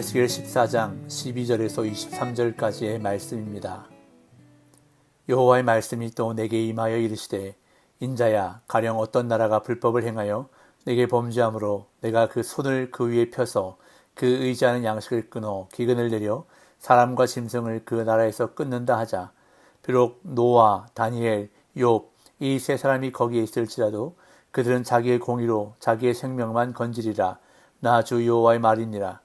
에스겔 14장 12절에서 23절까지의 말씀입니다. 여호와의 말씀이 또 내게 임하여 이르시되 인자야, 가령 어떤 나라가 불법을 행하여 내게 범죄함으로 내가 그 손을 그 위에 펴서 그 의지하는 양식을 끊어 기근을 내려 사람과 짐승을 그 나라에서 끊는다 하자. 비록 노아, 다니엘, 욥 이 세 사람이 거기에 있을지라도 그들은 자기의 공의로 자기의 생명만 건지리라. 나 주 여호와의 말이니라.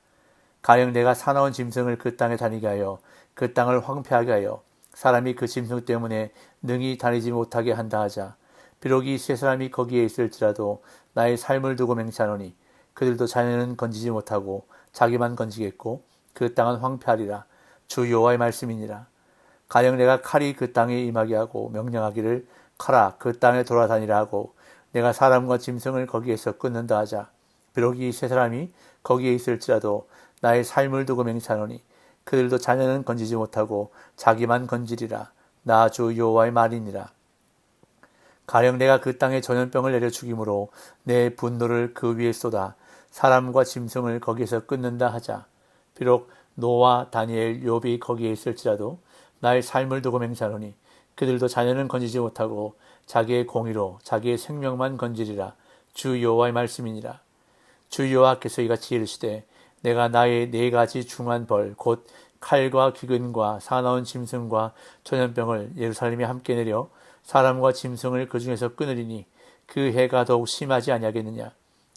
가령 내가 사나운 짐승을 그 땅에 다니게 하여 그 땅을 황폐하게 하여 사람이 그 짐승 때문에 능히 다니지 못하게 한다 하자. 비록 이 세 사람이 거기에 있을지라도 나의 삶을 두고 맹세하노니 그들도 자녀는 건지지 못하고 자기만 건지겠고 그 땅은 황폐하리라. 주 여호와의 말씀이니라. 가령 내가 칼이 그 땅에 임하게 하고 명령하기를 칼아 그 땅에 돌아다니라 하고 내가 사람과 짐승을 거기에서 끊는다 하자. 비록 이 세 사람이 거기에 있을지라도 나의 삶을 두고 맹세하노니 그들도 자녀는 건지지 못하고 자기만 건지리라. 나 주 여호와의 말이니라. 가령 내가 그 땅에 전염병을 내려 죽임으로 내 분노를 그 위에 쏟아 사람과 짐승을 거기에서 끊는다 하자. 비록 노아, 다니엘, 욥이 거기에 있을지라도 나의 삶을 두고 맹세하노니 그들도 자녀는 건지지 못하고 자기의 공의로 자기의 생명만 건지리라. 주 여호와의 말씀이니라. 주 여호와께서 이같이 이르시되 내가 나의 네 가지 중한 벌 곧 칼과 기근과 사나운 짐승과 전염병을 예루살렘에 함께 내려 사람과 짐승을 그 중에서 끊으리니 그 해가 더욱 심하지 아니하겠느냐.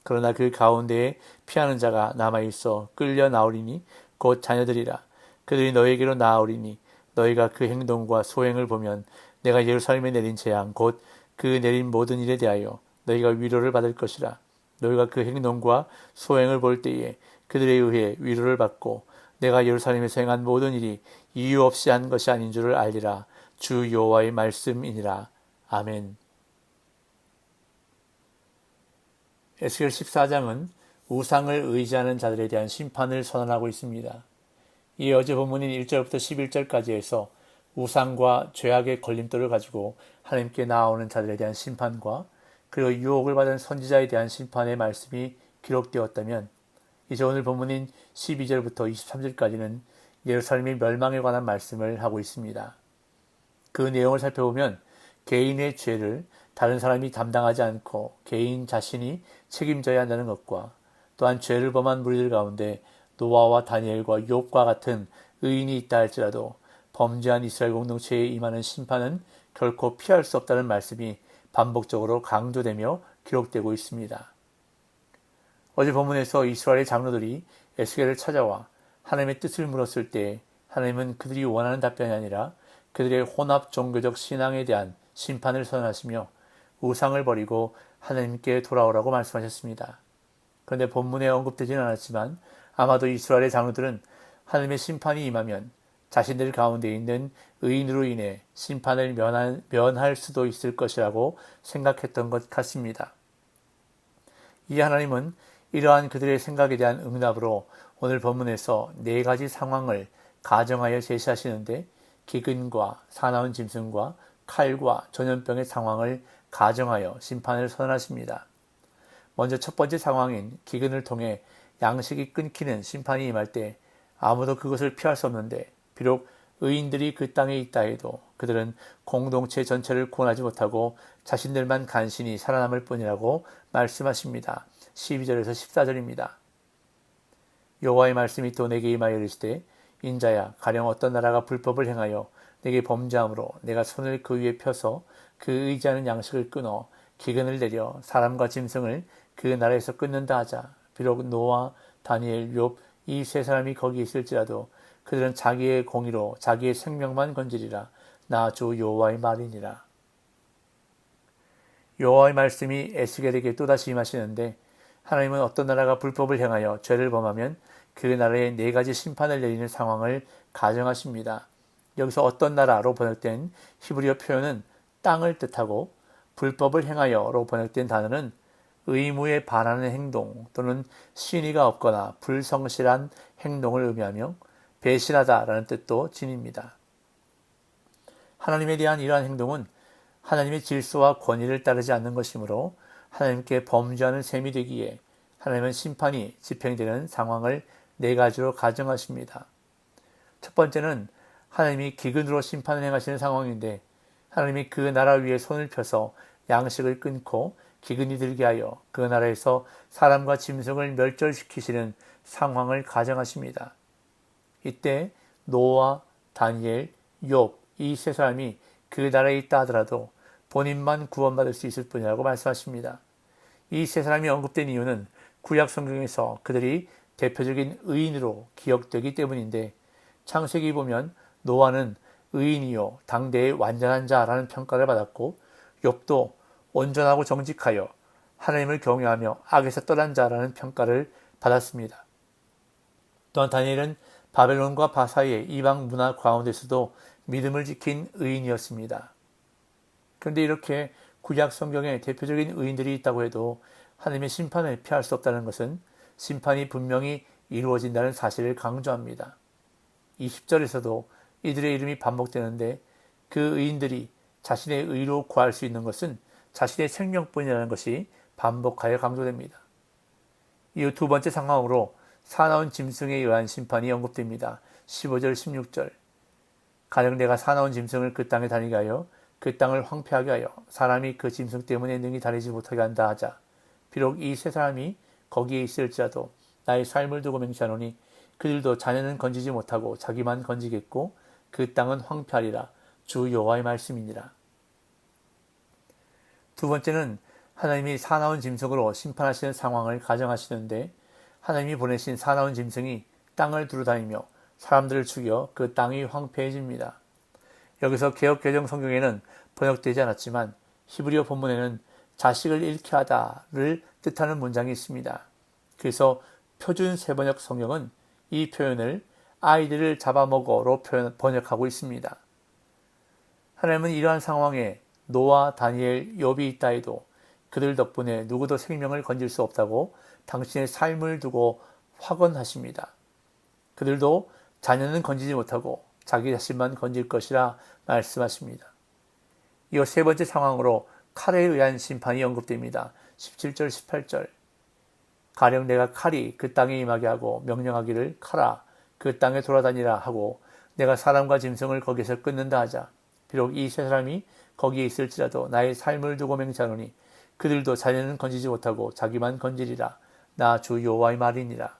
그러나 그 가운데에 피하는 자가 남아있어 끌려 나오리니 곧 자녀들이라. 그들이 너에게로 나아오리니 너희가 그 행동과 소행을 보면 내가 예루살렘에 내린 재앙 곧 그 내린 모든 일에 대하여 너희가 위로를 받을 것이라. 너희가 그 행동과 소행을 볼 때에 그들에 의해 위로를 받고 내가 예루살렘에서 행한 모든 일이 이유 없이 한 것이 아닌 줄을 알리라. 주 여호와의 말씀이니라. 아멘. 에스겔 14장은 우상을 의지하는 자들에 대한 심판을 선언하고 있습니다. 이 어제 본문인 1절부터 11절까지에서 우상과 죄악의 걸림돌을 가지고 하나님께 나아오는 자들에 대한 심판과 그리고 유혹을 받은 선지자에 대한 심판의 말씀이 기록되었다면 이제 오늘 본문인 12절부터 23절까지는 예루살렘의 멸망에 관한 말씀을 하고 있습니다. 그 내용을 살펴보면 개인의 죄를 다른 사람이 담당하지 않고 개인 자신이 책임져야 한다는 것과 또한 죄를 범한 무리들 가운데 노아와 다니엘과 욥과 같은 의인이 있다 할지라도 범죄한 이스라엘 공동체에 임하는 심판은 결코 피할 수 없다는 말씀이 반복적으로 강조되며 기록되고 있습니다. 어제 본문에서 이스라엘의 장로들이 에스겔을 찾아와 하나님의 뜻을 물었을 때 하나님은 그들이 원하는 답변이 아니라 그들의 혼합 종교적 신앙에 대한 심판을 선언하시며 우상을 버리고 하나님께 돌아오라고 말씀하셨습니다. 그런데 본문에 언급되지는 않았지만 아마도 이스라엘의 장로들은 하나님의 심판이 임하면 자신들 가운데 있는 의인으로 인해 심판을 면할 수도 있을 것이라고 생각했던 것 같습니다. 이 하나님은 이러한 그들의 생각에 대한 응답으로 오늘 본문에서 네 가지 상황을 가정하여 제시하시는데 기근과 사나운 짐승과 칼과 전염병의 상황을 가정하여 심판을 선언하십니다. 먼저 첫 번째 상황인 기근을 통해 양식이 끊기는 심판이 임할 때 아무도 그것을 피할 수 없는데 비록 의인들이 그 땅에 있다 해도 그들은 공동체 전체를 구원하지 못하고 자신들만 간신히 살아남을 뿐이라고 말씀하십니다. 12절에서 14절입니다. 여호와의 말씀이 또 내게 임하여 이르시되 인자야, 가령 어떤 나라가 불법을 행하여 내게 범죄함으로 내가 손을 그 위에 펴서 그 의지하는 양식을 끊어 기근을 내려 사람과 짐승을 그 나라에서 끊는다 하자. 비록 노아, 다니엘, 욥 이 세 사람이 거기 있을지라도 그들은 자기의 공의로 자기의 생명만 건지리라. 나 주 여호와의 말이니라. 여호와의 말씀이 에스겔에게 또다시 임하시는데 하나님은 어떤 나라가 불법을 행하여 죄를 범하면 그 나라에 네 가지 심판을 내리는 상황을 가정하십니다. 여기서 어떤 나라로 번역된 히브리어 표현은 땅을 뜻하고 불법을 행하여로 번역된 단어는 의무에 반하는 행동 또는 신의가 없거나 불성실한 행동을 의미하며 배신하다라는 뜻도 지닙니다. 하나님에 대한 이러한 행동은 하나님의 질서와 권위를 따르지 않는 것이므로 하나님께 범죄하는 셈이 되기에 하나님은 심판이 집행되는 상황을 네 가지로 가정하십니다. 첫 번째는 하나님이 기근으로 심판을 행하시는 상황인데 하나님이 그 나라 위에 손을 펴서 양식을 끊고 기근이 들게 하여 그 나라에서 사람과 짐승을 멸절시키시는 상황을 가정하십니다. 이때 노아, 다니엘, 욥 이 세 사람이 그 나라에 있다 하더라도 본인만 구원받을 수 있을 뿐이라고 말씀하십니다. 이 세 사람이 언급된 이유는 구약 성경에서 그들이 대표적인 의인으로 기억되기 때문인데 창세기 보면 노아는 의인이요 당대의 완전한 자라는 평가를 받았고 욥도 온전하고 정직하여 하나님을 경외하며 악에서 떠난 자라는 평가를 받았습니다. 또한 다니엘은 바벨론과 바사의 이방 문화 가운데서도 믿음을 지킨 의인이었습니다. 그런데 이렇게 구약 성경에 대표적인 의인들이 있다고 해도 하나님의 심판을 피할 수 없다는 것은 심판이 분명히 이루어진다는 사실을 강조합니다. 20절에서도 이들의 이름이 반복되는데 그 의인들이 자신의 의로 구할 수 있는 것은 자신의 생명뿐이라는 것이 반복하여 강조됩니다. 이후 두 번째 상황으로 사나운 짐승에 의한 심판이 언급됩니다. 15절 16절 가령 내가 사나운 짐승을 그 땅에 다니게 하여 그 땅을 황폐하게 하여 사람이 그 짐승 때문에 능히 다니지 못하게 한다 하자. 비록 이 세 사람이 거기에 있을지라도 나의 삶을 두고 맹세하노니 그들도 자녀는 건지지 못하고 자기만 건지겠고 그 땅은 황폐하리라. 주 여호와의 말씀이니라. 두 번째는 하나님이 사나운 짐승으로 심판하시는 상황을 가정하시는데 하나님이 보내신 사나운 짐승이 땅을 두루다니며 사람들을 죽여 그 땅이 황폐해집니다. 여기서 개역개정 성경에는 번역되지 않았지만 히브리어 본문에는 자식을 잃게 하다를 뜻하는 문장이 있습니다. 그래서 표준 세번역 성경은 이 표현을 아이들을 잡아먹어로 번역하고 있습니다. 하나님은 이러한 상황에 노아, 다니엘, 욥이 있다 해도 그들 덕분에 누구도 생명을 건질 수 없다고 당신의 삶을 두고 확언하십니다. 그들도 자녀는 건지지 못하고 자기 자신만 건질 것이라 말씀하십니다. 이어 세 번째 상황으로 칼에 의한 심판이 언급됩니다. 17절 18절 가령 내가 칼이 그 땅에 임하게 하고 명령하기를 칼아 그 땅에 돌아다니라 하고 내가 사람과 짐승을 거기서 끊는다 하자. 비록 이 세 사람이 거기에 있을지라도 나의 삶을 두고 맹세하노니 그들도 자녀는 건지지 못하고 자기만 건지리라. 나 주 여호와의 말이니라.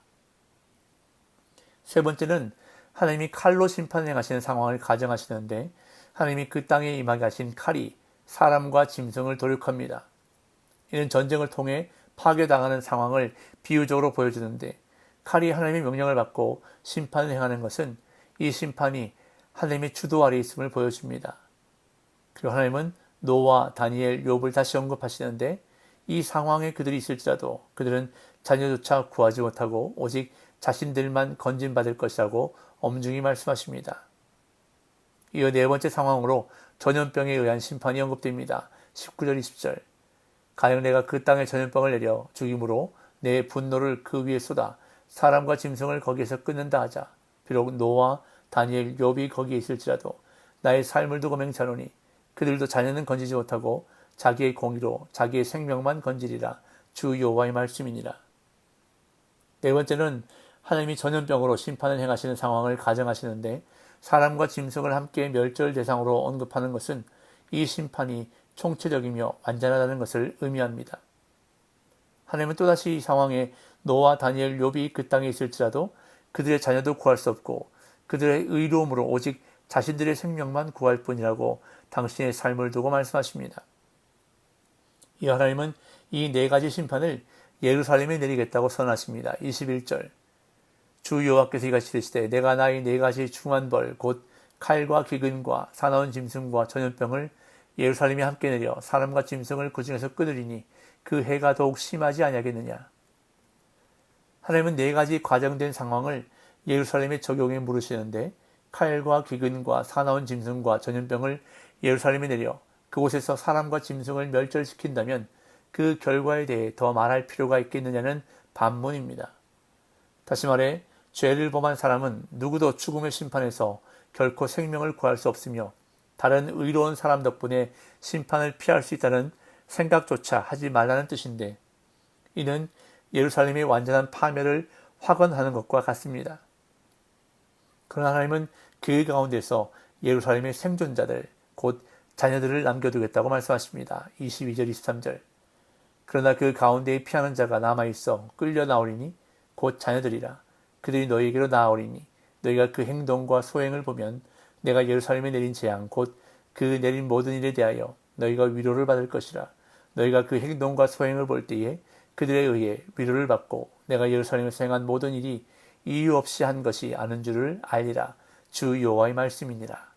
세 번째는 하나님이 칼로 심판을 행하시는 상황을 가정하시는데 하나님이 그 땅에 임하게 하신 칼이 사람과 짐승을 도륙합니다. 이는 전쟁을 통해 파괴당하는 상황을 비유적으로 보여주는데 칼이 하나님의 명령을 받고 심판을 행하는 것은 이 심판이 하나님의 주도 아래 있음을 보여줍니다. 그리고 하나님은 노아, 다니엘, 욥을 다시 언급하시는데 이 상황에 그들이 있을지라도 그들은 자녀조차 구하지 못하고 오직 자신들만 건진받을 것이라고 엄중히 말씀하십니다. 이어 네 번째 상황으로 전염병에 의한 심판이 언급됩니다. 19절 20절 가령 내가 그 땅에 전염병을 내려 죽임으로 내 분노를 그 위에 쏟아 사람과 짐승을 거기에서 끊는다 하자. 비록 노아, 다니엘, 욥이 거기에 있을지라도 나의 삶을 두고 맹세하노니 그들도 자녀는 건지지 못하고 자기의 공의로 자기의 생명만 건지리라. 주 여호와의 말씀이니라. 네 번째는 하나님이 전염병으로 심판을 행하시는 상황을 가정하시는데 사람과 짐승을 함께 멸절 대상으로 언급하는 것은 이 심판이 총체적이며 완전하다는 것을 의미합니다. 하나님은 또다시 이 상황에 노아, 다니엘, 욥이 그 땅에 있을지라도 그들의 자녀도 구할 수 없고 그들의 의로움으로 오직 자신들의 생명만 구할 뿐이라고 당신의 삶을 두고 말씀하십니다. 이 하나님은 이 네 가지 심판을 예루살렘에 내리겠다고 선하십니다. 21절 주 여호와께서 이같이 이르시되 내가 나의 네 가지 중한 벌 곧 칼과 기근과 사나운 짐승과 전염병을 예루살렘에 함께 내려 사람과 짐승을 그 중에서 끊으리니 그 해가 더욱 심하지 아니하겠느냐. 하나님은 네 가지 과정된 상황을 예루살렘에 적용해 물으시는데 칼과 기근과 사나운 짐승과 전염병을 예루살렘에 내려 그곳에서 사람과 짐승을 멸절시킨다면 그 결과에 대해 더 말할 필요가 있겠느냐는 반문입니다. 다시 말해 죄를 범한 사람은 누구도 죽음의 심판에서 결코 생명을 구할 수 없으며 다른 의로운 사람 덕분에 심판을 피할 수 있다는 생각조차 하지 말라는 뜻인데 이는 예루살렘의 완전한 파멸을 확언하는 것과 같습니다. 그러나 하나님은 그 가운데서 예루살렘의 생존자들, 곧 자녀들을 남겨두겠다고 말씀하십니다. 22절, 23절. 그러나 그 가운데에 피하는 자가 남아있어 끌려 나오리니 곧 자녀들이라. 그들이 너희에게로 나아오리니 너희가 그 행동과 소행을 보면 내가 예루살렘에 내린 재앙, 곧 그 내린 모든 일에 대하여 너희가 위로를 받을 것이라. 너희가 그 행동과 소행을 볼 때에 그들에 의해 위로를 받고 내가 예루살렘에서 행한 모든 일이 이유 없이 한 것이 아는 줄을 알리라. 주 여호와의 말씀이니라.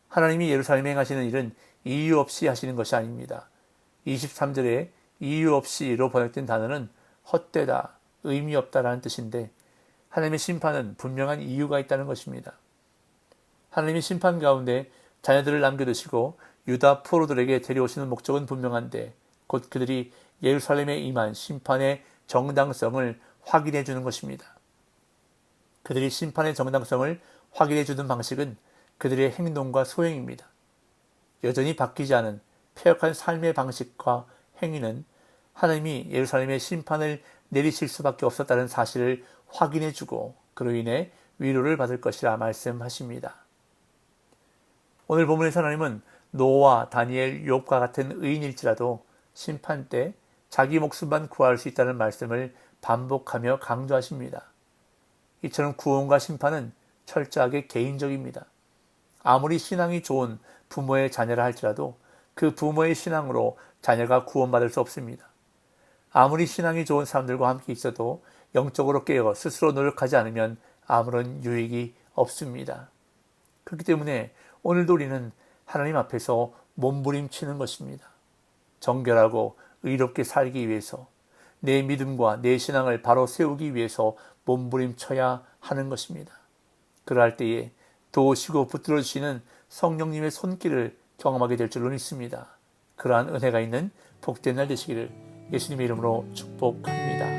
하나님이 예루살렘에 행하시는 일은 이유 없이 하시는 것이 아닙니다. 23절에 이유 없이로 번역된 단어는 헛되다, 의미 없다라는 뜻인데 하나님의 심판은 분명한 이유가 있다는 것입니다. 하나님의 심판 가운데 자녀들을 남겨두시고 유다 포로들에게 데려오시는 목적은 분명한데 곧 그들이 예루살렘에 임한 심판의 정당성을 확인해 주는 것입니다. 그들이 심판의 정당성을 확인해 주는 방식은 그들의 행동과 소행입니다. 여전히 바뀌지 않은 폐역한 삶의 방식과 행위는 하나님이 예루살렘에 심판을 내리실 수밖에 없었다는 사실을 확인해 주고 그로 인해 위로를 받을 것이라 말씀하십니다. 오늘 본문에서 하나님은 노아, 다니엘, 욥과 같은 의인일지라도 심판 때 자기 목숨만 구할 수 있다는 말씀을 반복하며 강조하십니다. 이처럼 구원과 심판은 철저하게 개인적입니다. 아무리 신앙이 좋은 부모의 자녀라 할지라도 그 부모의 신앙으로 자녀가 구원받을 수 없습니다. 아무리 신앙이 좋은 사람들과 함께 있어도 영적으로 깨어 스스로 노력하지 않으면 아무런 유익이 없습니다. 그렇기 때문에 오늘도 우리는 하나님 앞에서 몸부림치는 것입니다. 정결하고 의롭게 살기 위해서 내 믿음과 내 신앙을 바로 세우기 위해서 몸부림쳐야 하는 것입니다. 그러할 때에 도우시고 붙들어주시는 성령님의 손길을 경험하게 될 줄로 믿습니다. 그러한 은혜가 있는 복된 날 되시기를 예수님의 이름으로 축복합니다.